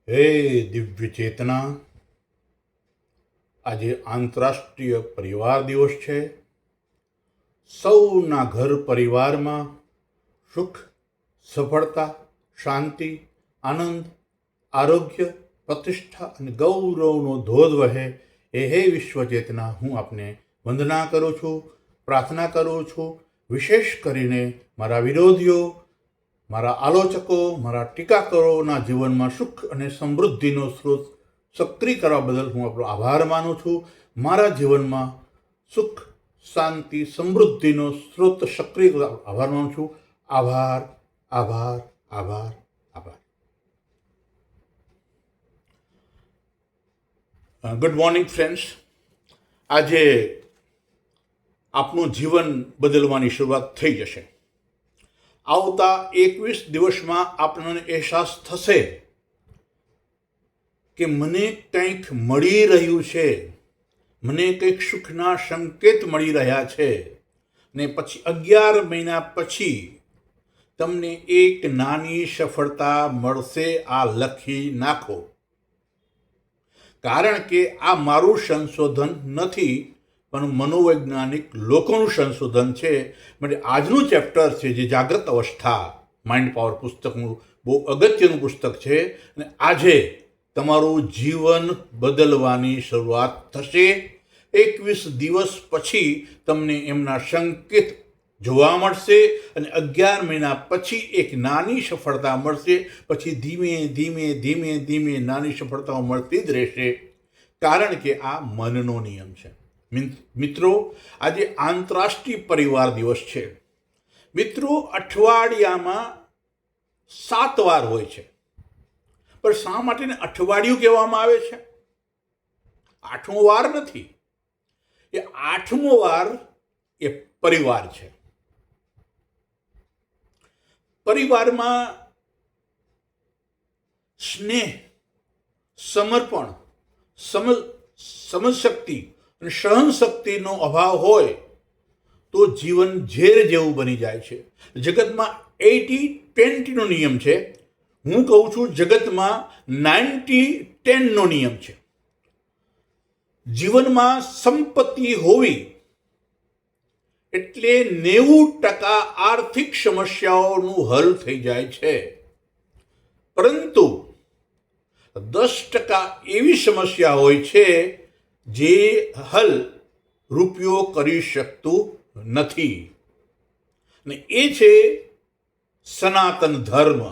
હે દિવ્ય ચેતના, આજે આંતરરાષ્ટ્રીય પરિવાર દિવસ છે. સૌના ઘર પરિવારમાં સુખ, સફળતા, શાંતિ, આનંદ, આરોગ્ય, પ્રતિષ્ઠા અને ગૌરવનો ધોધ વહે. હે વિશ્વ ચેતના, હું આપને વંદના કરું છું, પ્રાર્થના કરું છું. વિશેષ કરીને મારા વિરોધીઓ, મારા આલોચકો, મારા ટીકાકારોના જીવનમાં સુખ અને સમૃદ્ધિનો સ્ત્રોત સક્રિય કરવા બદલ હું આપણો આભાર માનું છું. મારા જીવનમાં સુખ, શાંતિ, સમૃદ્ધિનો સ્ત્રોત સક્રિય કરવા આભાર માનું છું. આભાર, આભાર, આભાર, આભાર. Good morning friends. આજે આપનું જીવન બદલવાની શરૂઆત થઈ જશે. આવતા 21 દિવસમાં આપણને અહેસાસ થશે કે મને કંઈક મળી રહ્યું છે, મને કંઈક સુખના સંકેત મળી રહ્યા છે. ને પછી 11 મહિના પછી તમને એક નાની સફળતા મળશે. આ લખી નાખો, કારણ કે આ મારું સંશોધન નથી, પણ મનોવૈજ્ઞાનિક લોકોનું સંશોધન છે. માટે આજનું ચેપ્ટર છે જે જાગ્રત અવસ્થા, માઇન્ડ પાવર પુસ્તકનું બહુ અગત્યનું પુસ્તક છે. અને આજે તમારું જીવન બદલવાની શરૂઆત થશે. 21 દિવસ પછી તમને એમના સંકેત જોવા મળશે અને 11 મહિના પછી એક નાની સફળતા મળશે. પછી ધીમે ધીમે ધીમે ધીમે નાની સફળતાઓ મળતી જ રહેશે, કારણ કે આ મનનો નિયમ છે. મિત્રો, આજે આંતરરાષ્ટ્રીય પરિવાર દિવસ છે. મિત્રો, અઠવાડિયામાં 7 વાર હોય છે, પણ શા માટે અઠવાડિયું કહેવામાં આવે છે? 8મો વાર નથી. એ 8મો વાર એ પરિવાર છે. પરિવારમાં સ્નેહ, સમર્પણ, સમજશક્તિ અને સહનશક્તિનો અભાવ હોય તો જીવન ઝેર જેવું બની જાય છે. જગતમાં 80-20 નો નિયમ છે. હું કહું છું જગતમાં 90-10 નો નિયમ છે. જીવનમાં સંપત્તિ હોવી એટલે 90% આર્થિક સમસ્યાઓનું હલ થઈ જાય છે, પરંતુ 10% એવી સમસ્યા હોય છે જે હલ રૂપિયો કરી શકતું નથી. ને એ છે સનાતન ધર્મ.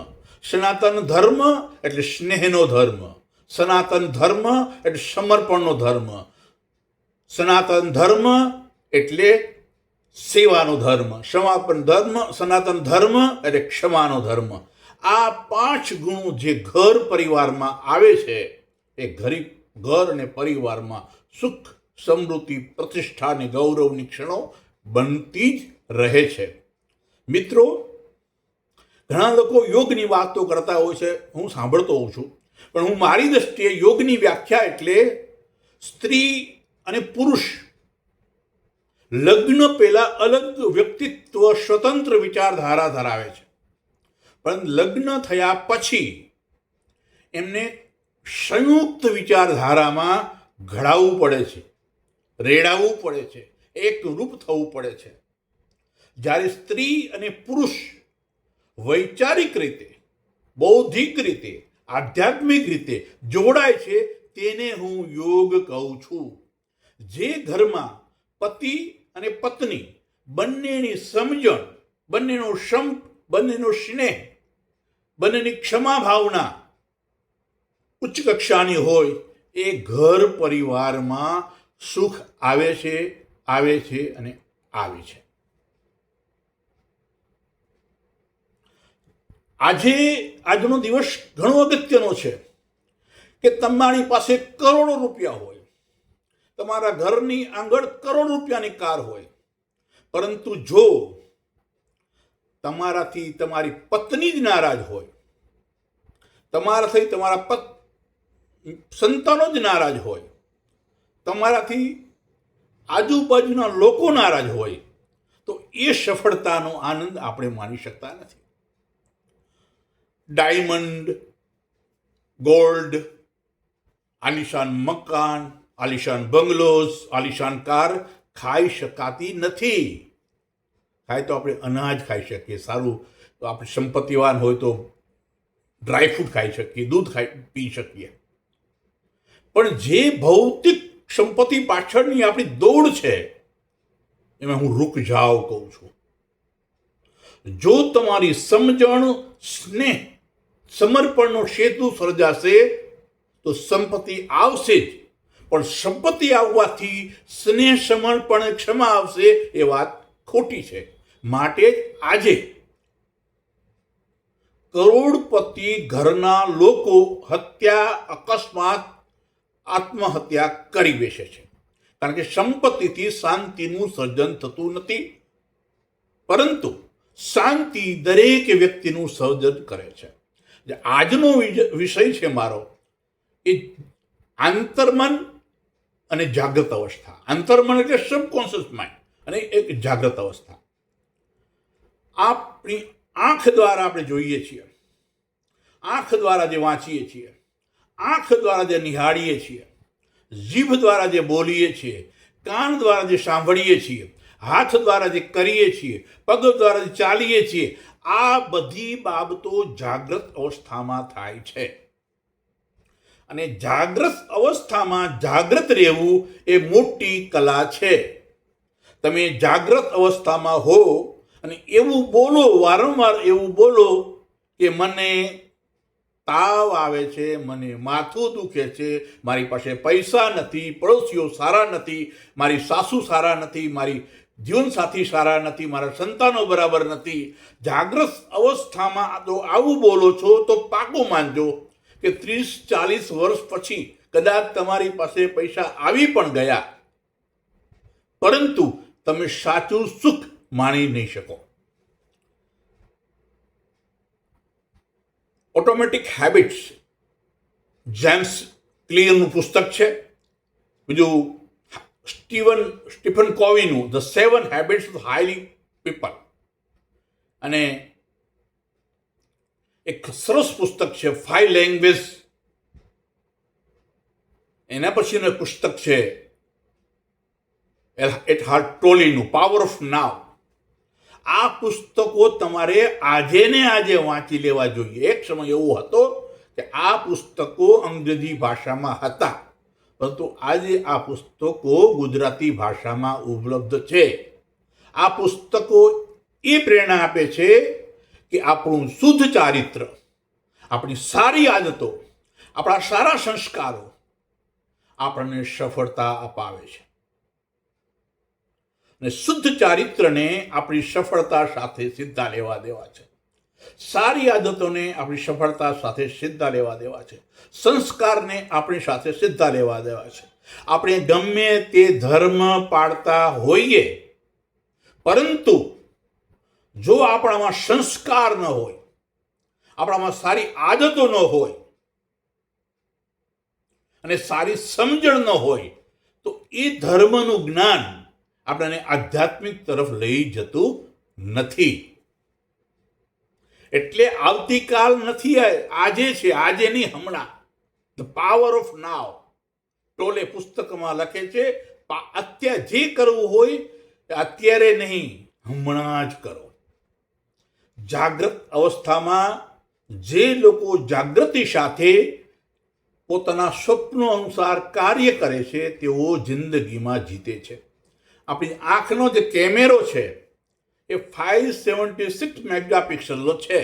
સનાતન ધર્મ એટલે સ્નેહનો ધર્મ. સનાતન ધર્મ એટલે સમર્પણનો ધર્મ. સનાતન ધર્મ એટલે સેવાનો ધર્મ. સનાતન ધર્મ એટલે ક્ષમાનો ધર્મ. આ 5 ગુણો જે ઘર પરિવારમાં આવે છે, એ ઘર અને પરિવારમાં સુખ, સમૃદ્ધિ, પ્રતિષ્ઠા અને ગૌરવની ક્ષણો બનતી જ રહે છે. મિત્રો, ઘણા લોકો યોગની વાતો કરતા હોય છે, હું સાંભળતો હોઉં છું, પણ હું મારી દ્રષ્ટિએ યોગની વ્યાખ્યા એટલે સ્ત્રી અને પુરુષ લગ્ન પહેલા અલગ વ્યક્તિત્વ, સ્વતંત્ર વિચારધારા ધરાવે છે, પણ લગ્ન થયા પછી એમને સંયુક્ત વિચારધારામાં ઘડાવવું પડે છે, રેડાવવું પડે છે, એકરૂપ થવું પડે છે. જ્યારે સ્ત્રી અને પુરુષ વૈચારિક રીતે, બૌદ્ધિક રીતે, આધ્યાત્મિક રીતે જોડાય છે, તેને હું યોગ કહું છું. જે ઘરમાં પતિ અને પત્ની બંનેની સમજણ, બંનેનો સંપ, બંનેનો સ્નેહ, બંનેની ક્ષમા ભાવના ઉચ્ચ કક્ષાની હોય, એ ઘર પરિવારમાં સુખ આવે છે, આવે છે અને આવે છે. આજનો દિવસ ઘણો અગત્યનો છે કે તમારી પાસે કરોડો રૂપિયા હોય, તમારા ઘરની આંગળ કરોડ રૂપિયાની કાર હોય, પરંતુ જો તમારાથી તમારી પત્ની જ નારાજ હોય, તમારાથી તમારા સંતાનો જ નારાજ હોય, તમારાથી આજુબાજુના લોકો નારાજ હોય, તો એ સફળતાનો આનંદ આપણે માણી શકતા નથી. ડાયમંડ, ગોલ્ડ, આલિશાન મકાન, આલિશાન બંગલોઝ, આલિશાન કાર ખાઈ શકાતી નથી. ખાય તો આપણે અનાજ ખાઈ શકીએ, સારું તો આપણે સંપત્તિવાન હોય તો ડ્રાયફ્રૂટ ખાઈ શકીએ, દૂધ પી શકીએ. પણ જે ભૌતિક સંપત્તિ પાછળની આપણી દોડ છે એમાં હું રૂક જાઓ કહું છું. જો તમારી સમજણ, સ્નેહ, સમર્પણનો સેતુ સર્જાશે તો સંપત્તિ આવશે જ, પણ સંપત્તિ આવવાથી સ્નેહ, સમર્પણ, ક્ષમા આવશે એ વાત ખોટી છે. માટે જ આજે કરોડપતિ ઘરના લોકો હત્યા, અકસ્માત, આત્મહત્યા કરી બેસે છે. કારણ કે સંપત્તિથી શાંતિનું સર્જન થતું નથી, પરંતુ શાંતિ દરેક વ્યક્તિનું સર્જન કરે છે. આજનો વિષય છે મારો એ આંતરમન અને જાગૃત અવસ્થા. આંતરમન એટલે સબકોન્શિયસ માઇન્ડ અને એક જાગૃત અવસ્થા. આપણી આંખ દ્વારા આપણે જોઈએ છીએ, આંખ દ્વારા જે વાંચીએ છીએ, આંખ દ્વારા જે નિહાળીએ છીએ, જીભ દ્વારા જે બોલીએ છીએ, કાન દ્વારા જે સાંભળીએ છીએ, હાથ દ્વારા જે કરીએ છીએ, પગ દ્વારા જે ચાલીએ છીએ, આ બધી બાબતો જાગૃત અવસ્થામાં થાય છે. અને જાગૃત અવસ્થામાં જાગૃત રહેવું એ મોટી કલા છે. તમે જાગૃત અવસ્થામાં હો અને એવું બોલો, વારંવાર એવું બોલો કે મને તાવ આવે છે, મને માથું દુખે છે, મારી પાસે પૈસા નથી, પડોશીઓ સારા નથી, મારી સાસુ સારા નથી, મારી જીવનસાથી સારા નથી, મારા સંતાનો બરાબર નથી. જાગૃત અવસ્થામાં તો આવું બોલો છો તો પાકું માનજો કે 30-40 વર્ષ પછી કદાચ તમારી પાસે પૈસા આવી પણ ગયા, પરંતુ તમે સાચું સુખ માણી નહીં શકો. ઓટોમેટિક હેબિટ્સ જેમ્સ ક્લિયરનું પુસ્તક છે. બીજું સ્ટીફન કોવીનું the 7 habits of highly people, અને એક સરસ પુસ્તક છે 5 લેંગ્વેજ. એના પછીનું એક પુસ્તક છે એકહાર્ટ ટોલેનું પાવર ઓફ નાવ. આ પુસ્તકો તમારે આજે ને આજે વાંચી લેવા જોઈએ. એક સમય એવો હતો કે આ પુસ્તકો અંગ્રેજી ભાષામાં હતા, પરંતુ આજે આ પુસ્તકો ગુજરાતી ભાષામાં ઉપલબ્ધ છે. આ પુસ્તકો એ પ્રેરણા આપે છે કે આપણું શુદ્ધ ચારિત્ર, આપણી સારી આદતો, આપણા સારા સંસ્કારો આપણને સફળતા અપાવે છે. અને શુદ્ધ ચારિત્રને આપણી સફળતા સાથે સીધા લેવા દેવા છે. સારી આદતોને આપણી સફળતા સાથે સીધા લેવા દેવા છે. સંસ્કારને આપણી સાથે સીધા લેવા દેવા છે. આપણે ગમે તે ધર્મ પાળતા હોઈએ, પરંતુ જો આપણામાં સંસ્કાર ન હોય, આપણામાં સારી આદતો ન હોય અને સારી સમજણ ન હોય, તો એ ધર્મનું જ્ઞાન આપણને આધ્યાત્મિક તરફ લઈ જતું નથી. એટલે આવતીકાલ નથી, આજે છે, આજે નહીં, હમણાં. ધ પાવર ઓફ નાવ ટોલે પુસ્તકમાં લખે છે, અત્યારે જે કરવું હોય અત્યારે નહીં, હમણાં જ કરો. જાગૃત અવસ્થામાં જે લોકો જાગૃતિ સાથે પોતાના સ્વપ્નો અનુસાર કાર્ય કરે છે તેઓ જિંદગીમાં જીતે છે. આપણી આંખનો જે કેમેરો છે એ 576 મેગાપિક્સલનો છે.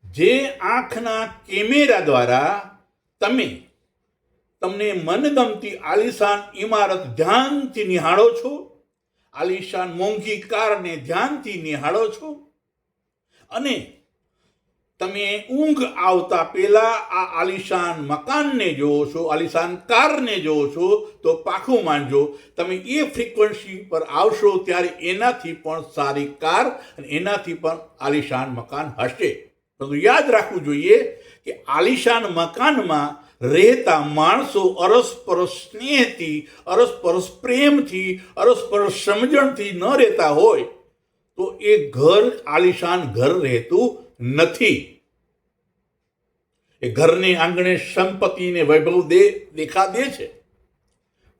જે આંખના કેમેરા દ્વારા તમને મનગમતી આલિશાન ઇમારત ધ્યાનથી નિહાળો છો, આલિશાન મોંઘી કારને ધ્યાનથી નિહાળો છો, અને તમે ઊંઘ આવતા પહેલા આ આલિશાન મકાનને જોવો છો, આલિશાન કારને જોવો છો, તો પાકું માનજો તમે એ ફ્રીક્વન્સી પર આવશો ત્યારે એનાથી પણ સારી કાર અને એનાથી પણ આલિશાન મકાન હશે. પરંતુ યાદ રાખવું જોઈએ કે આલિશાન મકાનમાં રહેતા માણસો અરસપરસ સ્નેહથી, અરસપરસ પ્રેમથી, અરસપરસ સમજણથી ન રહેતા હોય તો એ ઘર આલિશાન ઘર રહેતું નથી. એ ઘરની આંગણે સંપત્તિને વૈભવ દેખા દે છે,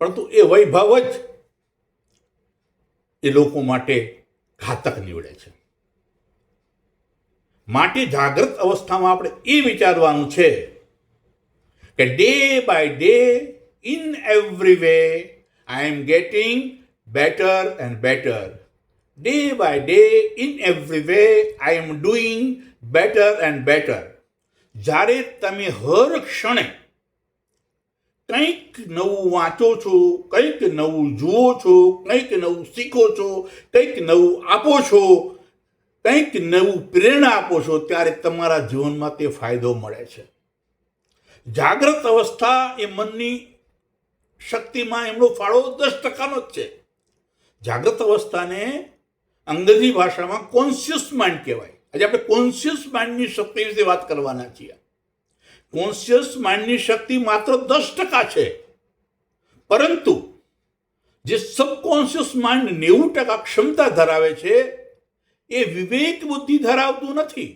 પરંતુ એ વૈભવ જ એ લોકો માટે ઘાતક નીવડે છે. માટે જાગૃત અવસ્થામાં આપણે એ વિચારવાનું છે કે day by day in every way I am getting better and better. Day by day in every way I am doing better and better. જ્યારે તમે હર ક્ષણે કંઈક નવું વાંચો છો, કંઈક નવું જુઓ છો, કંઈક નવું શીખો છો, કંઈક નવું આપો છો, કંઈક નવું પ્રેરણા આપો છો, ત્યારે તમારા જીવનમાં તે ફાયદો મળે છે. જાગ્રત અવસ્થા એ મનની શક્તિમાં એમનો ફાળો 10%નો જ છે. જાગ્રત અવસ્થાને અંગ્રેજી ભાષામાં કોન્શિયસ માઇન્ડ કહેવાય. આજે આપણે કોન્શિયસ માઇન્ડની શક્તિ વિશે વાત કરવાના છીએ. કોન્શિયસ માઇન્ડની શક્તિ માત્ર 10% છે, પરંતુ જે સબકોન્શિયસ માઇન્ડ 90% ક્ષમતા ધરાવે છે એ વિવેક બુદ્ધિ ધરાવતું નથી.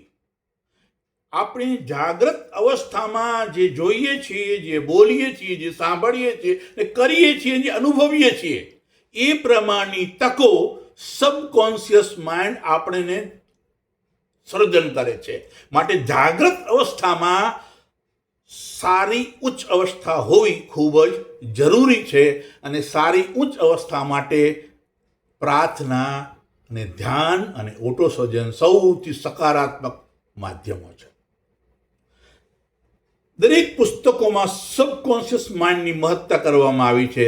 આપણે જાગ્રત અવસ્થામાં જે જોઈએ છીએ, જે બોલીએ છીએ, જે સાંભળીએ છીએ, જે કરીએ છીએ, જે અનુભવીએ છીએ, એ પ્રમાણની તકો સબકોન્શિયસ માઇન્ડ આપણને સર્જન કરે છે. માટે જાગ્રત અવસ્થામાં સારી ઉચ્ચ અવસ્થા હોવી ખૂબ જ જરૂરી છે. અને સારી ઉચ્ચ અવસ્થા માટે પ્રાર્થના અને ધ્યાન અને ઓટોસર્જન સૌથી સકારાત્મક માધ્યમો છે. દરેક પુસ્તકોમાં સબકોન્શિયસ માઇન્ડની મહત્તા કરવામાં આવી છે,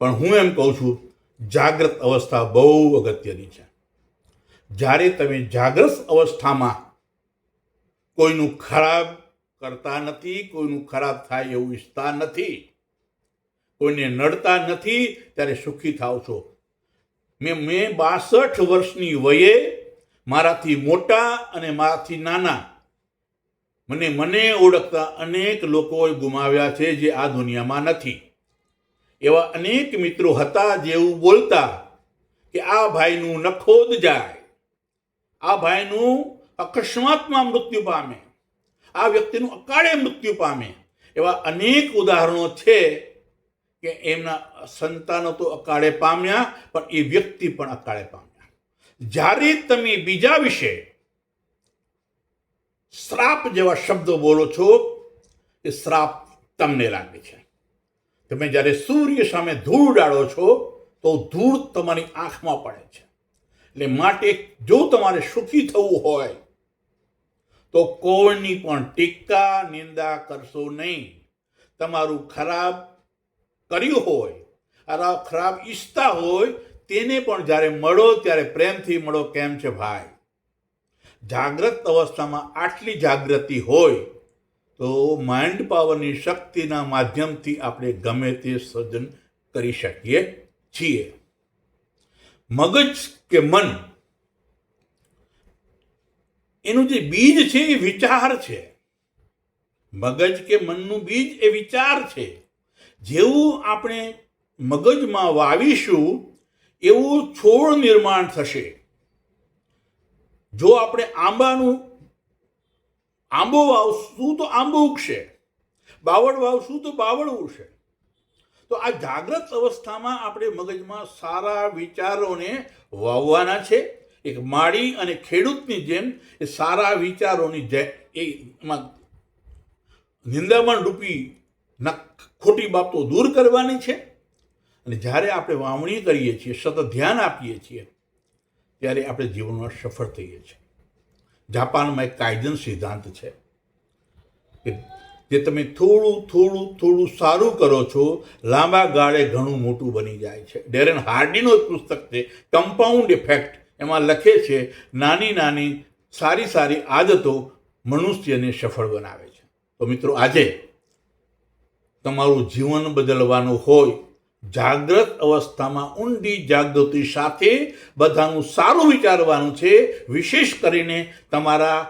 પણ હું એમ કહું છું જાગ્રત અવસ્થા બહુ અગત્યની છે. જ્યારે તમે જાગ્રત અવસ્થામાં કોઈનું ખરાબ કરતા નથી, કોઈનું ખરાબ થાય એવું ઈચ્છતા નથી, કોઈને નડતા નથી, ત્યારે સુખી થાવ છો. મેં 62 વર્ષની વયે મારાથી મોટા અને મારાથી નાના મને ઓળખતા અનેક લોકોએ ગુમાવ્યા છે જે આ દુનિયામાં નથી. એવા અનેક મિત્રો હતા જે એવું બોલતા કે આ ભાઈનું નખોદ જાય, આ ભાઈનું અકસ્માતમાં મૃત્યુ પામે, આ વ્યક્તિનું અકાળે મૃત્યુ પામે. એવા અનેક ઉદાહરણો છે કે એમના સંતાનો તો અકાળે પામ્યા, પણ એ વ્યક્તિ પણ અકાળે પામ્યા. જ્યારે તમે બીજા વિશે શ્રાપ જેવા શબ્દો બોલો છો, એ શ્રાપ તમને લાગે છે. તમે જ્યારે સૂર્ય સામે ધૂળ ડાળો છો તો ધૂળ તમારી આંખમાં પડે છે. એટલે માટે જો તમારે સુખી થવું હોય તો કોઈની પણ ટીકા નિંદા કરશો નહીં. તમારું ખરાબ કર્યું હોય, ખરાબ ઈચ્છતા હોય, તેને પણ જ્યારે મળો ત્યારે પ્રેમથી મળો. કેમ છે ભાઈ? જાગ્રત અવસ્થામાં આટલી જાગૃતિ હોય તો માઇન્ડ પાવરની શક્તિના માધ્યમથી આપણે ગમે તે સર્જન કરી શકીએ છીએ. મગજ કે મન એનું જે બીજ છે એ વિચાર છે. મગજ કે મનનું બીજ એ વિચાર છે. જેવું આપણે મગજમાં વાવીશું એવું છોડ નિર્માણ થશે. જો આપણે આંબો વાવશું તો આંબો ઉગશે, બાવળ વાવશું તો બાવળ ઉગશે. તો આ જાગ્રત અવસ્થામાં આપણે મગજમાં સારા વિચારોને વાવવાના છે. એક માળી અને ખેડૂતની જેમ એ સારા વિચારોની એમાં નિંદામણ રૂપી ખોટી બાબતો દૂર કરવાની છે. અને જ્યારે આપણે વાવણી કરીએ છીએ, સતત ધ્યાન આપીએ છીએ, ત્યારે આપણે જીવનમાં સફળ થઈએ છીએ. જાપાનમાં એક કાયદન સિદ્ધાંત છે કે જે તમે થોડું સારું કરો છો, લાંબા ગાળે ઘણું મોટું બની જાય છે. ડેરેન હાર્ડીનું એક પુસ્તક છે કમ્પાઉન્ડ ઇફેક્ટ. એમાં લખે છે નાની નાની સારી આદતો મનુષ્યને સફળ બનાવે છે. તો મિત્રો, આજે તમારું જીવન બદલવાનું હોય, જાગ્રત અવસ્થામાં ઊંડી જાગૃતિ સાથે બધાનું સારું વિચારવાનું છે. વિશેષ કરીને તમારા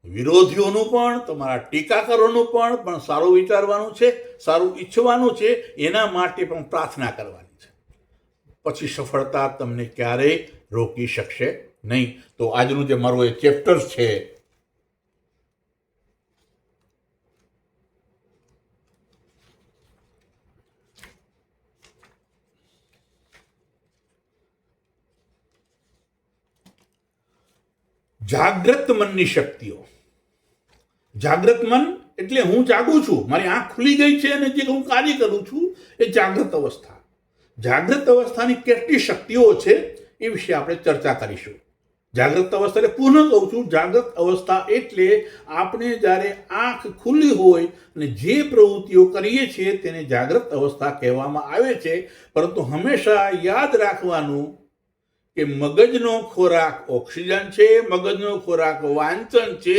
વિરોધીઓનું પણ, તમારા ટીકાકારોનું પણ સારું વિચારવાનું છે, સારું ઈચ્છવાનું છે. એના માટે પણ પ્રાર્થના કરવાની છે. પછી સફળતા તમને ક્યારેય રોકી શકશે નહીં. તો આજનું જે મારું એ ચેપ્ટર છે જાગ્રત મનની શક્તિઓ. જાગ્રત મન એટલે હું જાગું છું, મારી આંખ ખુલી ગઈ છે અને જે હું કાર્ય કરું છું એ જાગ્રત અવસ્થા. જાગ્રત અવસ્થાની કેટલી શક્તિઓ છે એ વિશે આપણે ચર્ચા કરીશું. જાગ્રત અવસ્થા એટલે પુનઃ કહું છું, જાગ્રત અવસ્થા એટલે આપણે જ્યારે આંખ ખુલ્લી હોય અને જે પ્રવૃત્તિઓ કરીએ છીએ તેને જાગ્રત અવસ્થા કહેવામાં આવે છે. પરંતુ હંમેશા યાદ રાખવાનું કે મગજનો ખોરાક ઓક્સિજન છે, મગજનો ખોરાક વાંચન છે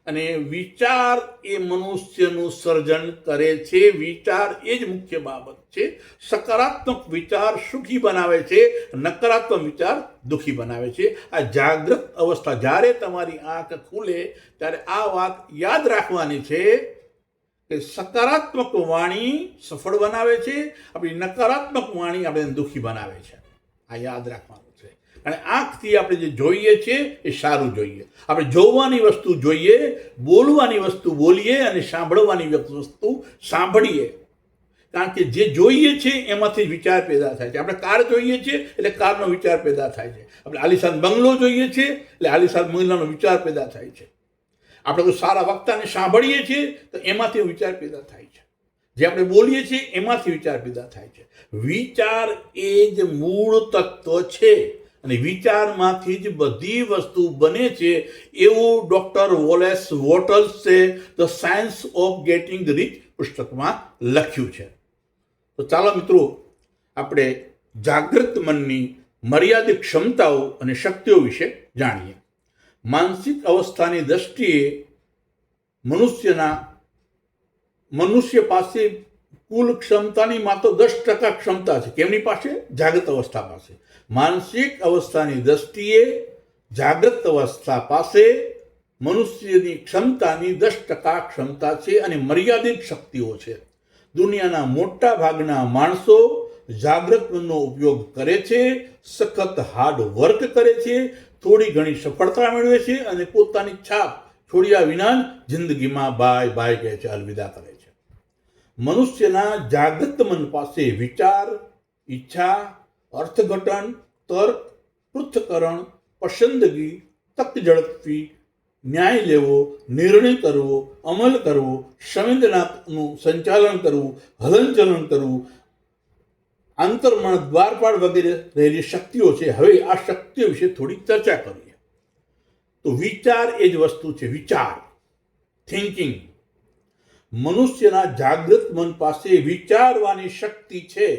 અને વિચાર એ મનુષ્યનું સર્જન કરે છે. વિચાર એ જ મુખ્ય બાબત છે. સકારાત્મક વિચાર સુખી બનાવે છે, નકારાત્મક વિચાર દુઃખી બનાવે છે. આ જાગૃત અવસ્થા, જ્યારે તમારી આંખ ખુલે ત્યારે આ વાત યાદ રાખવાની છે કે સકારાત્મક વાણી સફળ બનાવે છે, આપણી નકારાત્મક વાણી આપણે દુઃખી બનાવે છે. આ યાદ રાખવાનું છે. અને આંખથી આપણે જે જોઈએ છીએ એ સારું જોઈએ. આપણે જોવાની વસ્તુ જોઈએ, બોલવાની વસ્તુ બોલીએ અને સાંભળવાની વસ્તુ સાંભળીએ. કારણ કે જે જોઈએ છે એમાંથી વિચાર પેદા થાય છે. આપણે કાર જોઈએ છીએ એટલે કારનો વિચાર પેદા થાય છે. આપણે આલિશાન બંગલો જોઈએ છીએ એટલે આલિશાન બંગલાનો વિચાર પેદા થાય છે. આપણે કોઈ સારા વક્તાને સાંભળીએ છીએ તો એમાંથી વિચાર પેદા થાય છે. જે આપણે બોલીએ છીએ એમાંથી વિચાર પેદા થાય છે. વિચાર એ જ મૂળ તત્વ છે અને વિચારમાંથી જ બધી વસ્તુ બને છે એવું ડૉક્ટર વોલેસ વોટલ્સે the science of getting rich પુસ્તકમાં લખ્યું છે. તો ચાલો મિત્રો, આપણે જાગૃત મનની મર્યાદિત ક્ષમતાઓ અને શક્તિઓ વિશે જાણીએ. માનસિક અવસ્થાની દ્રષ્ટિએ મનુષ્ય પાસે કુલ ક્ષમતાની માત્ર 10% ક્ષમતા છે. કેમની પાસે? જાગૃત અવસ્થા પાસે. માનસિક અવસ્થાની દ્રષ્ટિએ જાગૃત અવસ્થા પાસે મનુષ્યની ક્ષમતાની 10% ક્ષમતા છે અને મર્યાદિત શક્તિઓ છે. દુનિયાના મોટા ભાગના માણસો જાગૃત મનનો ઉપયોગ કરે છે, સખત હાર્ડ વર્ક કરે છે, થોડી ઘણી સફળતા મેળવે છે અને પોતાની છાપ છોડ્યા વિના જિંદગીમાં બાય બાય કહે છે, અલવિદા કરે છે. મનુષ્યના જાગૃત મન પાસે વિચાર, ઈચ્છા, અર્થઘટન, તર્ક, પૃથ્થકરણ, પસંદગી, તક ઝડપવી, ન્યાય લેવો, નિર્ણય કરવો, અમલ કરવો, સંવેદનાનું સંચાલન કરવું, હલનચલન કરવું, આંતરમન, દ્વારપાળ વગેરે રહેલી શક્તિઓ છે. હવે આ શક્તિઓ વિશે થોડી ચર્ચા કરીએ. તો વિચાર એ જ વસ્તુ છે. વિચાર, થિંકિંગ. મનુષ્યના જાગૃત મન પાસે વિચારવાની શક્તિ છે.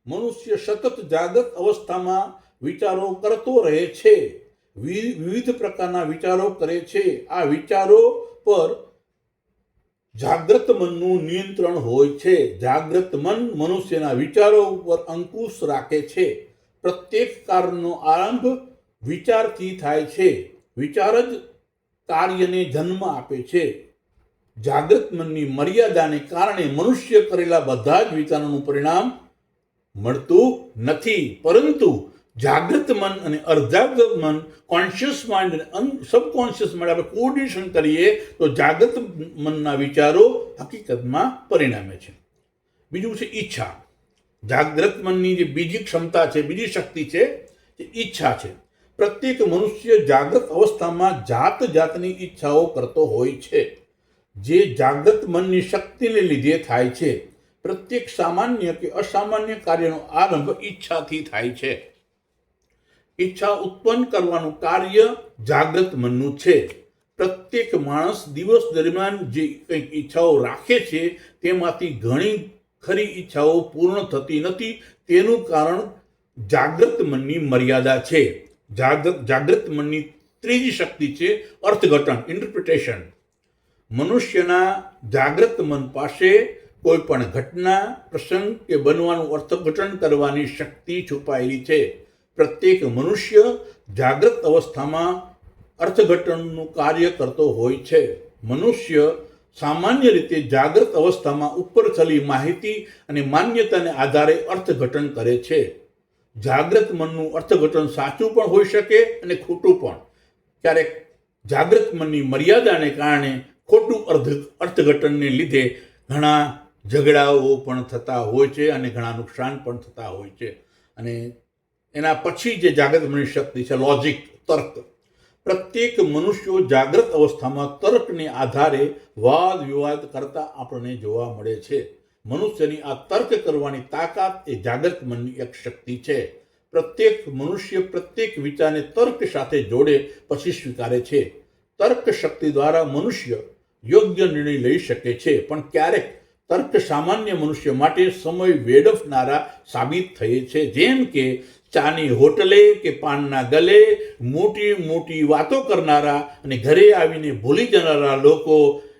મનુષ્ય સતત જાગૃત અવસ્થામાં વિચારો કરતો રહે છે, વિવિધ પ્રકારના વિચારો કરે છે. આ વિચારો પર જાગૃત મનનું નિયંત્રણ હોય છે. જાગૃત મન મનુષ્યના વિચારો ઉપર અંકુશ રાખે છે. પ્રત્યેક કાર્યનો આરંભ વિચારથી થાય છે. વિચાર જ કાર્યને જન્મ આપે છે. જાગૃત મનની મર્યાદાને કારણે મનુષ્ય કરેલા બધા જ વિચારોનું પરિણામ મળતું નથી. પરંતુ જાગૃત મન અને અર્ધજાગૃત મન, કોન્શિયસ માઇન્ડ અને સબકોન્શિયસ માઇન્ડ આપણે કોર્ડિનેશન કરીએ તો જાગૃત મનના વિચારો હકીકતમાં પરિણમે છે. બીજું છે ઈચ્છા. જાગૃત મનની જે બીજી ક્ષમતા છે, બીજી શક્તિ છે એ ઈચ્છા છે. પ્રત્યેક મનુષ્ય જાગૃત અવસ્થામાં જાત જાતની ઈચ્છાઓ કરતો હોય છે, જે જાગૃત મનની શક્તિને લીધે થાય છે. પ્રત્યેક સામાન્ય કે અસામાન્ય કાર્યનો આરંભ ઈચ્છાથી થાય છે. ઈચ્છા ઉત્પન્ન કરવાનું કાર્ય જાગૃત મનનું છે. પ્રત્યેક માણસ દિવસ દરમિયાન જે કંઈક ઈચ્છાઓ રાખે છે તેમાંથી ઘણી ખરી ઈચ્છાઓ પૂર્ણ થતી નથી. તેનું કારણ જાગૃત મનની મર્યાદા છે. જાગૃત મનની ત્રીજી શક્તિ છે અર્થઘટન, ઇન્ટરપ્રિટેશન. મનુષ્યના જાગૃત મન પાસે કોઈ પણ ઘટના, પ્રસંગ કે બનવાનું અર્થઘટન કરવાની શક્તિ છુપાયેલી છે. પ્રત્યેક મનુષ્ય જાગૃત અવસ્થામાં અર્થઘટનનું કાર્ય કરતો હોય છે. મનુષ્ય સામાન્ય રીતે જાગૃત અવસ્થામાં ઉપર ચલી માહિતી અને માન્યતાને આધારે અર્થઘટન કરે છે. જાગૃત મનનું અર્થઘટન સાચું પણ હોઈ શકે અને ખોટું પણ. ક્યારેક જાગૃત મનની મર્યાદાને કારણે ખોટું અર્થઘટનને લીધે ઘણા ઝઘડાઓ પણ થતા હોય છે અને ઘણા નુકસાન પણ થતા હોય છે. અને એના પછી જે જાગૃત મનની શક્તિ છે લોજિક, તર્ક. પ્રત્યેક મનુષ્યો જાગ્રત અવસ્થામાં તર્કને આધારે વાદ વિવાદ કરતા આપણને જોવા મળે છે. મનુષ્યની આ તર્ક કરવાની તાકાત એ જાગ્રત મનની એક શક્તિ છે. પ્રત્યેક મનુષ્ય પ્રત્યેક વિચારને તર્ક સાથે જોડે પછી સ્વીકારે છે. તર્ક શક્તિ દ્વારા મનુષ્ય યોગ્ય નિર્ણય લઈ શકે છે, પણ ક્યારેક તર્ક સામાન્ય મનુષ્ય માટે સમય વેડફનારા સાબિત થાય છે. જેમ કે ચાની હોટલે કે પાનના ગલે મોટી મોટી વાતો કરનારા અને ઘરે આવીને ભૂલી જનારા લોકો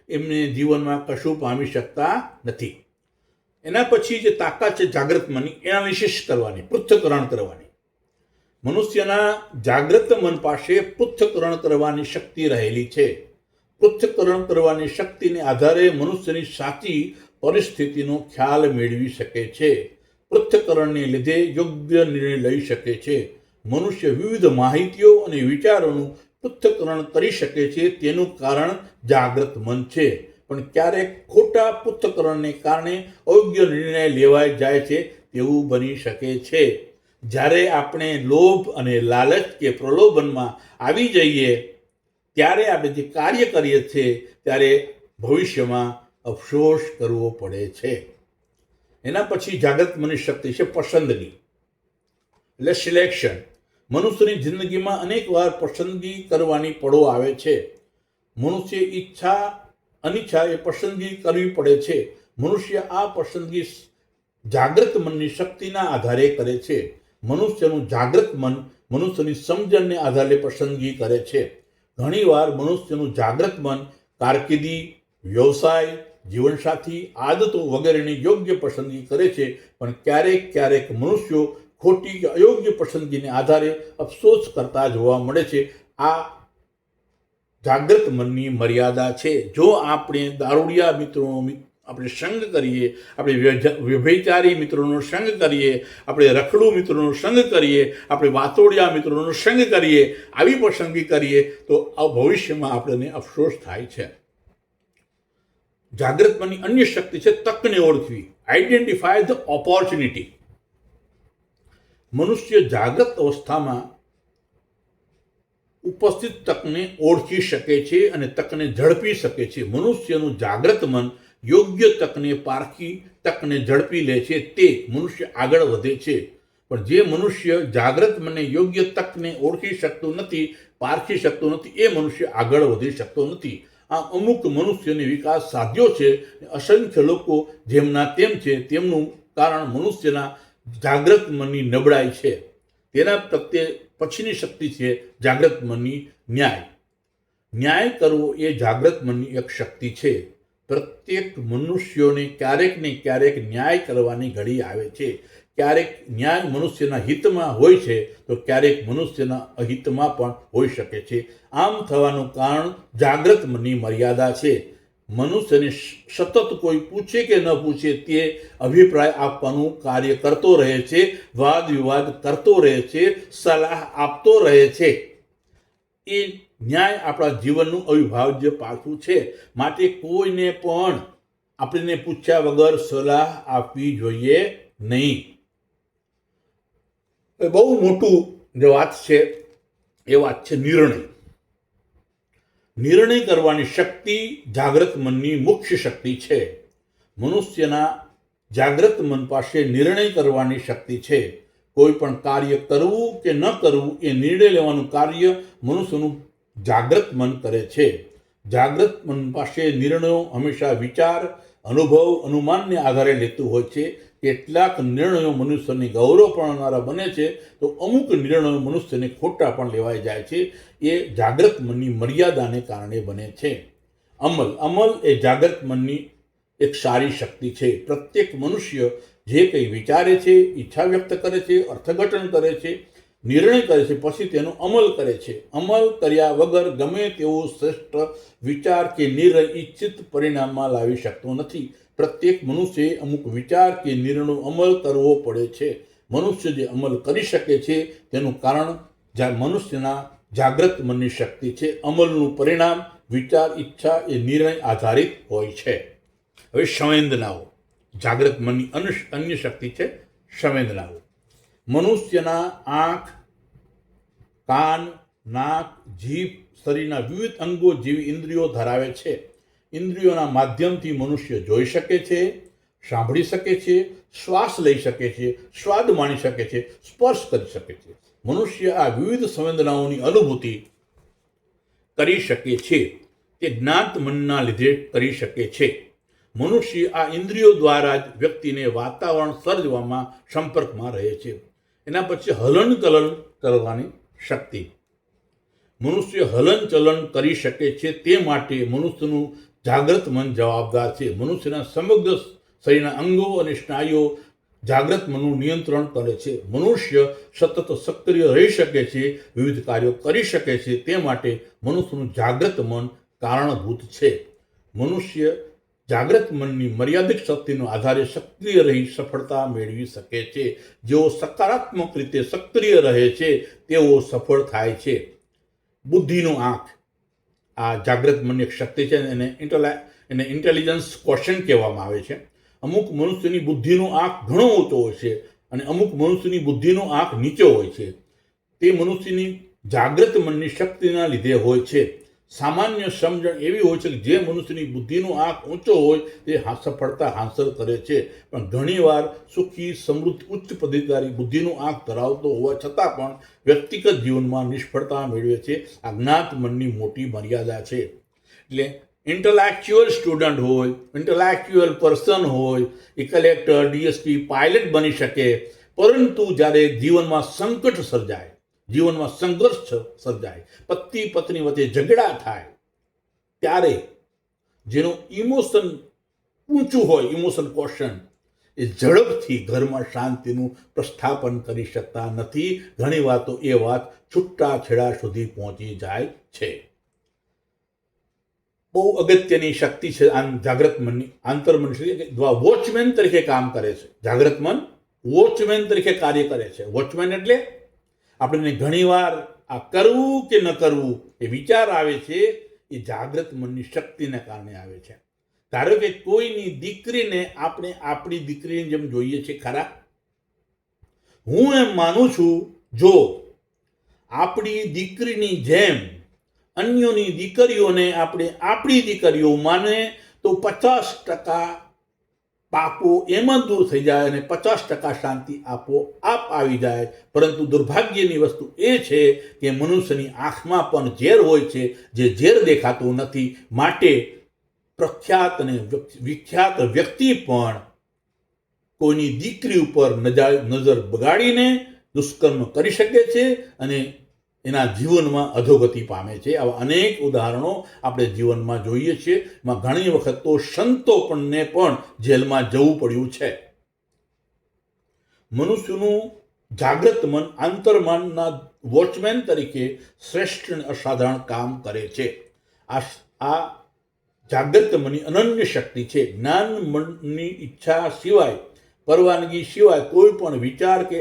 એમને જીવનમાં કશું પામી શકતા નથી. એના પછી જે તાકાત છે જાગ્રત મનની, એનાલિસિસ કરવાની, પૃથ્થકરણ કરવાની. મનુષ્યના જાગ્રત મન પાસે પૃથ્થકરણ કરવાની શક્તિ રહેલી છે. પૃથ્થકરણ કરવાની શક્તિને આધારે મનુષ્યની સાચી પરિસ્થિતિનો ખ્યાલ મેળવી શકે છે. પૃથ્થકરણને લીધે યોગ્ય નિર્ણય લઈ શકે છે. મનુષ્ય વિવિધ માહિતીઓ અને વિચારોનું પૃથ્થકરણ કરી શકે છે. તેનું કારણ જાગ્રત મન છે. પણ ક્યારેક ખોટા પૃથ્થકરણને કારણે અયોગ્ય નિર્ણય લેવાઈ જાય છે તેવું બની શકે છે. જ્યારે આપણે લોભ અને લાલચ કે પ્રલોભનમાં આવી જઈએ ત્યારે આપણે જે કાર્ય કરીએ છીએ ત્યારે ભવિષ્યમાં અફસોસ કરવો પડે છે. એના પછી જાગ્રત મનની શક્તિ છે પસંદગી, એટલે સિલેક્શન. મનુષ્યની જિંદગીમાં અનેક વાર પસંદગી કરવાની પળો આવે છે. મનુષ્ય ઈચ્છા અનિચ્છા એ પસંદગી કરવી પડે છે. મનુષ્ય આ પસંદગી જાગ્રત મનની શક્તિના આધારે કરે છે. મનુષ્યનું જાગ્રત મન મનુષ્યની સમજણને આધારે પસંદગી કરે છે. ઘણીવાર મનુષ્યનું જાગ્રત મન કારકિર્દી, વ્યવસાય, જીવનસાથી, આદતો વગેરેની યોગ્ય પસંદગી કરે છે. પણ ક્યારેક ક્યારેક મનુષ્યો ખોટી કે અયોગ્ય પસંદગીને આધારે અફસોસ કરતા જોવા મળે છે. આ જાગ્રત મનની મર્યાદા છે. જો આપણે દારૂડિયા મિત્રોનો આપણે સંગ કરીએ, આપણે વ્યભિચારી મિત્રોનો સંગ કરીએ, આપણે રખડુ મિત્રોનો સંગ કરીએ, આપણે વાતોડિયા મિત્રોનો સંગ કરીએ, આવી પસંદગી કરીએ તો આ ભવિષ્યમાં આપણને અફસોસ થાય છે. જાગ્રત મનની અન્ય શક્તિ છે તકને ઓળખવી, આઈડેન્ટિફાય ધ ઓપોર્ચ્યુનિટી. મનુષ્ય જાગ્રત અવસ્થામાં ઉપસ્થિત તકને ઓળખી શકે છે અને તકને ઝડપી શકે છે. મનુષ્યનું જાગ્રત મન યોગ્ય તકને પારખી તકને ઝડપી લે છે તે મનુષ્ય આગળ વધે છે. પણ જે મનુષ્ય જાગ્રત મનને યોગ્ય તકને ઓળખી શકતું નથી, પારખી શકતું નથી, એ મનુષ્ય આગળ વધી શકતો નથી. આ અમુક મનુષ્યની વિકાસ સાધ્યો છે. અસંખ્ય લોકો જેમના તેમ છે. તેમનું કારણ મનુષ્યના જાગ્રત મનની નબળાઈ છે. તેના પ્રત્યે પછીની શક્તિ છે જાગ્રત મનની ન્યાય. ન્યાય કરવો એ જાગ્રત મનની એક શક્તિ છે. પ્રત્યેક મનુષ્યોને ક્યારેક ને ક્યારેક ન્યાય કરવાની ઘડી આવે છે. ક્યારેક ન્યાય મનુષ્યના હિતમાં હોય છે તો ક્યારેક મનુષ્યના અહિતમાં પણ હોઈ શકે છે. આમ થવાનું કારણ જાગ્રત મનની મર્યાદા છે. મનુષ્યને સતત કોઈ પૂછે કે ન પૂછે તે અભિપ્રાય આપવાનું કાર્ય કરતો રહે છે, વાદ વિવાદ કરતો રહે છે, સલાહ આપતો રહે છે. એ ન્યાય આપણા જીવનનું અવિભાજ્ય પાસું છે. માટે કોઈને પણ આપણને પૂછ્યા વગર સલાહ આપવી જોઈએ નહીં. બહુ મોટું જે વાત છે એ વાત છે નિર્ણય. નિર્ણય કરવાની શક્તિ જાગ્રત મનની મુખ્ય શક્તિ છે. મનુષ્યના જાગ્રત મન પાસે નિર્ણય કરવાની શક્તિ છે. કોઈ પણ કાર્ય કરવું કે ન કરવું એ નિર્ણય લેવાનું કાર્ય મનુષ્યનું જાગ્રત મન કરે છે. જાગ્રત મન પાસે નિર્ણયો હંમેશા વિચાર, અનુભવ, અનુમાનને આધારે લેતું હોય છે. કેટલાક નિર્ણયો મનુષ્યને ગૌરવ પામનારા બને છે તો અમુક નિર્ણયો મનુષ્યને ખોટા પણ લેવાઈ જાય છે. એ જાગ્રત મનની મર્યાદાને કારણે બને છે. અમલ એ જાગ્રત મનની એક સારી શક્તિ છે. પ્રત્યેક મનુષ્ય જે કંઈ વિચારે છે, ઈચ્છા વ્યક્ત કરે છે, અર્થઘટન કરે છે, નિર્ણય કરે છે, પછી તેનો અમલ કરે છે. અમલ કર્યા વગર ગમે તેવો શ્રેષ્ઠ વિચાર કે નિર્ણય ઈચ્છિત પરિણામમાં લાવી શકતો નથી. પ્રત્યેક મનુષ્યએ અમુક વિચાર કે નિર્ણયનો અમલ કરવો પડે છે. મનુષ્ય જે અમલ કરી શકે છે તેનું કારણ મનુષ્યના જાગ્રત મનની શક્તિ છે. અમલનું પરિણામ વિચાર, ઈચ્છા એ નિર્ણય આધારિત હોય છે. હવે સંવેદનાઓ. જાગ્રત મનની અન્ય શક્તિ છે સંવેદનાઓ. મનુષ્યના આંખ, કાન, નાક, જીભ, શરીરના વિવિધ અંગો જેવી ઇન્દ્રિયો ધરાવે છે. ઇન્દ્રિયોના માધ્યમથી મનુષ્ય જોઈ શકે છે, સાંભળી શકે છે, શ્વાસ લઈ શકે છે, સ્વાદ માણી શકે છે, સ્પર્શ કરી શકે છે. મનુષ્ય આ વિવિધ સંવેદનાઓની અનુભૂતિ કરી શકે છે. તે જ્ઞાત મનના લીધે કરી શકે છે. મનુષ્ય આ ઇન્દ્રિયો દ્વારા જ વ્યક્તિને વાતાવરણ સર્જવામાં સંપર્કમાં રહે છે. એના પછી હલનચલન કરવાની શક્તિ. મનુષ્ય હલનચલન કરી શકે છે, તે માટે મનુષ્યનું જાગ્રત મન જવાબદાર છે. મનુષ્યના સમગ્ર શરીરના અંગો અને સ્નાયુઓ જાગ્રત મનનું નિયંત્રણ કરે છે. મનુષ્ય સતત સક્રિય રહી શકે છે, વિવિધ કાર્યો કરી શકે છે, તે માટે મનુષ્યનું જાગ્રત મન કારણભૂત છે. મનુષ્ય જાગ્રત મનની મર્યાદિત શક્તિનો આધારે સક્રિય રહી સફળતા મેળવી શકે છે. જેઓ સકારાત્મક રીતે સક્રિય રહે છે તેઓ સફળ થાય છે. બુદ્ધિનો આંખ આ જાગ્રત મનની એક શક્તિ છે. એને ઇન્ટેલિજન્સ ક્વોશન્ટ કહેવામાં આવે છે. અમુક મનુષ્યની બુદ્ધિનો આંખ ઘણો ઊંચો હોય છે અને અમુક મનુષ્યની બુદ્ધિનો આંખ નીચો હોય છે. તે મનુષ્યની જાગ્રત મનની શક્તિના લીધે હોય છે. સામાન્ય સમજણ એવી હોય છે કે જે મનુષ્યની બુદ્ધિનો આંખ ઊંચો હોય તે સફળતા હાંસલ કરે છે, પણ ઘણીવાર સુખી, સમૃદ્ધ, ઉચ્ચ પદાધિકારી બુદ્ધિનો આંખ ધરાવતો હોવા છતાં પણ વ્યક્તિગત જીવનમાં નિષ્ફળતા મેળવે છે. આ જ્ઞાત મનની મોટી મર્યાદા છે. એટલે ઇન્ટેલેક્ચ્યુઅલ સ્ટુડન્ટ હોય, ઇન્ટેલેક્ચ્યુઅલ પર્સન હોય, એ કલેક્ટર, ડીએસપી, પાયલટ બની શકે, પરંતુ જ્યારે જીવનમાં સંકટ સર્જાય, જીવનમાં સંઘર્ષ સર્જાય, પતિ પત્ની વચ્ચે ઝઘડા થાય, ત્યારે જેનું ઇમોશન ઊંચું હોય, ઇમોશન ક્વોશન્ટ, એ ઝડપથી ઘરમાં શાંતિનું પ્રસ્થાપન કરી શકતા નથી. ઘણીવાર તો એ વાત છૂટાછેડા સુધી પહોંચી જાય છે. બહુ અગત્યની શક્તિ છે જાગ્રત મનની, આંતરમન શક્તિ. વોચમેન તરીકે કામ કરે છે. જાગ્રત મન વોચમેન તરીકે કાર્ય કરે છે. વોચમેન એટલે આપણને ઘણીવાર આ કરવું કે ન કરવું એ વિચાર આવે છે, એ જાગ્રત મનની શક્તિને કારણે આવે છે. ધારો કે કોઈની દીકરીને આપણે આપણી દીકરીની જેમ જોઈએ છે ખરા? હું એમ માનું છું, જો આપણી દીકરીની જેમ અન્યોની દીકરીઓને આપણે આપણી દીકરીઓ માને તો 50% પાપો એમ જ દૂર થઈ જાય અને 50% શાંતિ આપોઆપ આવી જાય. પરંતુ દુર્ભાગ્યની વસ્તુ એ છે કે મનુષ્યની આંખમાં પણ ઝેર હોય છે, જે ઝેર દેખાતું નથી. માટે પ્રખ્યાત અને વિખ્યાત વ્યક્તિ પણ કોઈની દીકરી ઉપર નજર બગાડીને દુષ્કર્મ કરી શકે છે અને એના જીવનમાં અધોગતિ પામે છે. આવા અનેક ઉદાહરણો આપણે જીવનમાં જોઈએ છીએ. એમાં ઘણી વખત તો સંતોને પણ જેલમાં જવું પડ્યું છે. મનુષ્યનું જાગ્રત મન આંતરમનના વોચમેન તરીકે શ્રેષ્ઠ અને અસાધારણ કામ કરે છે. આ જાગ્રત મનની અનન્ય શક્તિ છે. જ્ઞાન મનની ઈચ્છા સિવાય, પરવાનગી સિવાય કોઈ પણ વિચાર કે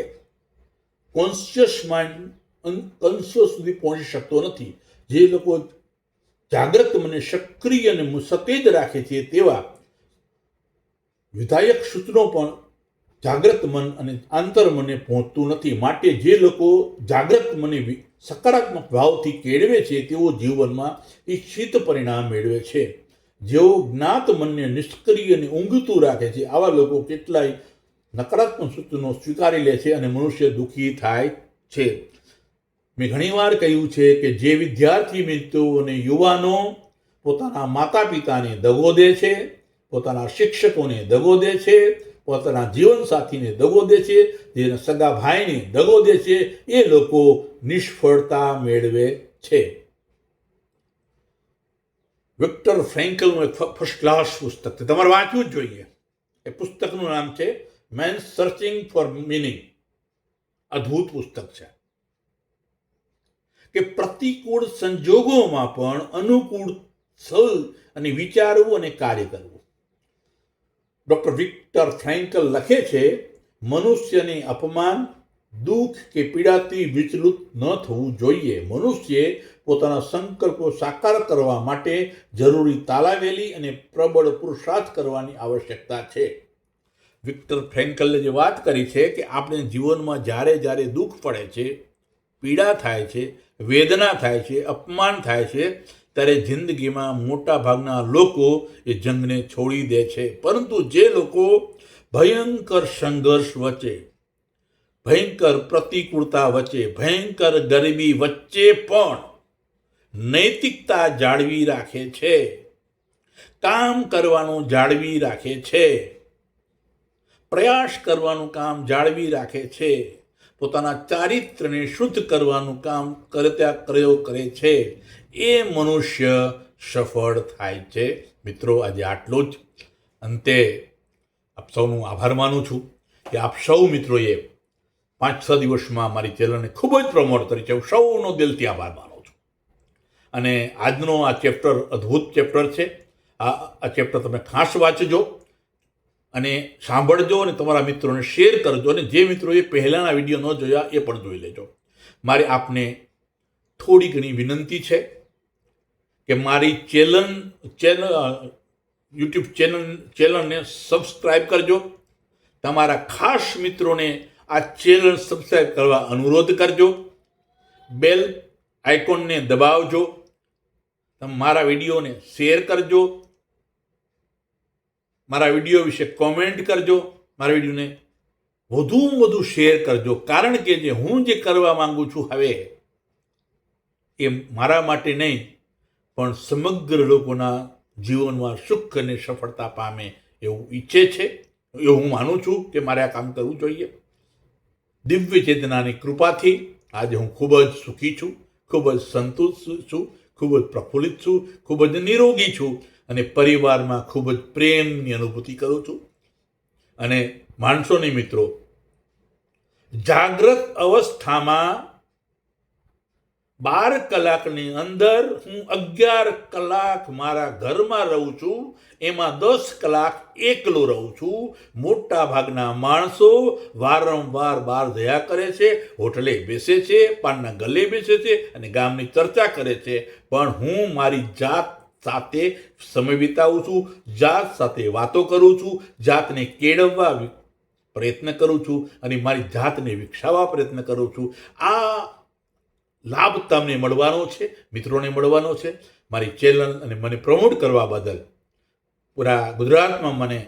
કોન્શિયસ માઇન્ડ કોન્શિયસ સુધી પહોંચી શકતો નથી. જે લોકો જાગ્રત મને સક્રિય અને સતેજ રાખે છે તેવા વિધાયક સૂચનો પણ જાગ્રત મન અને આંતરમને પહોંચતું નથી. માટે જે લોકો જાગ્રત મને સકારાત્મક ભાવથી કેળવે છે તેઓ જીવનમાં ઈચ્છિત પરિણામ મેળવે છે. જેઓ જ્ઞાત મનને નિષ્ક્રિય અને ઊંઘતું રાખે છે, આવા લોકો કેટલાય નકારાત્મક સૂચનો સ્વીકારી લે છે અને મનુષ્ય દુઃખી થાય છે. મેં ઘણીવાર કહ્યું છે કે જે વિદ્યાર્થી મિત્રો અને યુવાનો પોતાના માતા પિતાને દગો દે છે, પોતાના શિક્ષકોને દગો દે છે, પોતાના જીવનસાથીને દગો દે છે, જેના સગા ભાઈને દગો દે છે, એ લોકો નિષ્ફળતા મેળવે છે. વિક્ટર ફ્રેન્કલનું એક ફર્સ્ટ ક્લાસ પુસ્તક છે, તમારે વાંચવું જ જોઈએ. એ પુસ્તકનું નામ છે મેન્સ સર્ચિંગ ફોર મીનિંગ. અદ્ભુત પુસ્તક છે કે પ્રતિકૂળ સંજોગોમાં પણ અનુકૂળ થવું અને વિચારવું અને કાર્ય કરવું. ડોક્ટર વિક્ટર ફ્રેન્કલ લખે છે, મનુષ્યને અપમાન, દુઃખ કે પીડાથી વિચલિત ન થવું જોઈએ. મનુષ્યએ પોતાના સંકલ્પો સાકાર કરવા માટે જરૂરી તાલાવેલી અને પ્રબળ પુરુષાર્થ કરવાની આવશ્યકતા છે. વિક્ટર ફ્રેન્કલે જે વાત કરી છે કે આપણે જીવનમાં જ્યારે જ્યારે દુઃખ પડે છે, પીડા થાય છે, વેદના થાય છે, અપમાન થાય છે, ત્યારે જિંદગીમાં મોટા ભાગના લોકો એ જંગને છોડી દે છે. પરંતુ જે લોકો ભયંકર સંઘર્ષ વચ્ચે, ભયંકર પ્રતિકૂળતા વચ્ચે, ભયંકર ગરીબી વચ્ચે પણ નૈતિકતા જાળવી રાખે છે, કામ કરવાનું જાળવી રાખે છે, પ્રયાસ કરવાનું કામ જાળવી રાખે છે, પોતાના ચારિત્રને શુદ્ધ કરવાનું કામ કરે છે, એ મનુષ્ય સફળ થાય છે. મિત્રો, આજે આટલું જ. અંતે આપ સૌનો આભાર માનું છું કે આપ સૌ મિત્રોએ 5-6 દિવસમાં મારી ચેનલને ખૂબ જ પ્રમોટ કરી છે. સૌનો દિલથી આભાર માનું છું. અને આજનો આ ચેપ્ટર અદ્ભુત ચેપ્ટર છે. આ ચેપ્ટર તમે ખાસ વાંચજો અને સાંભળજો અને તમારા મિત્રોને શેર કરજો. અને જે મિત્રોએ પહેલાંના વિડીયો ન જોયા એ પણ જોઈ લેજો. મારે આપને થોડી ઘણી વિનંતી છે કે મારી યુટ્યુબ ચેનલને સબસ્ક્રાઈબ કરજો. તમારા ખાસ મિત્રોને આ ચેનલ સબસ્ક્રાઈબ કરવા અનુરોધ કરજો. બેલ આઇકોનને દબાવજો. મારા વિડીયોને શેર કરજો. મારા વિડીયો વિશે કોમેન્ટ કરજો. મારા વિડીયોને વધુમાં વધુ શેર કરજો. કારણ કે હું જે કરવા માંગુ છું હવે એ મારા માટે નહીં પણ સમગ્ર લોકોના જીવનમાં સુખ અને સફળતા પામે એવું ઈચ્છે છે. એવું હું માનું છું કે મારે આ કામ કરવું જોઈએ. દિવ્ય ચેતનાની કૃપાથી આજે હું ખૂબ જ સુખી છું, ખૂબ જ સંતુષ્ટ છું, ખૂબ જ પ્રફુલ્લિત છું, ખૂબ જ નિરોગી છું અને પરિવારમાં ખૂબ જ પ્રેમની અનુભૂતિ કરું છું. અને માણસોની મિત્રો, જાગ્રત અવસ્થામાં 12 કલાકની અંદર હું 11 કલાક મારા ઘરમાં રહું છું. એમાં 10 કલાક એકલો રહું છું. મોટા ભાગના માણસો વારંવાર બહાર જયા કરે છે, હોટલે બેસે છે, પાનના ગલે બેસે છે અને ગામની ચર્ચા કરે છે. પણ હું મારી જાત સાથે સમય વિતાવું છું, જાત સાથે વાતો કરું છું, જાતને કેળવવા પ્રયત્ન કરું છું અને મારી જાતને વિકસાવવા પ્રયત્ન કરું છું. આ લાભ તમને મળવાનો છે, મિત્રોને મળવાનો છે. મારી ચેનલ અને મને પ્રમોટ કરવા બદલ, પૂરા ગુજરાતમાં મને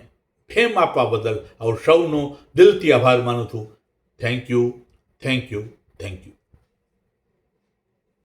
ફેમ આપવા બદલ આપ સૌનો દિલથી આભાર માનું છું. Thank you, thank you, thank you.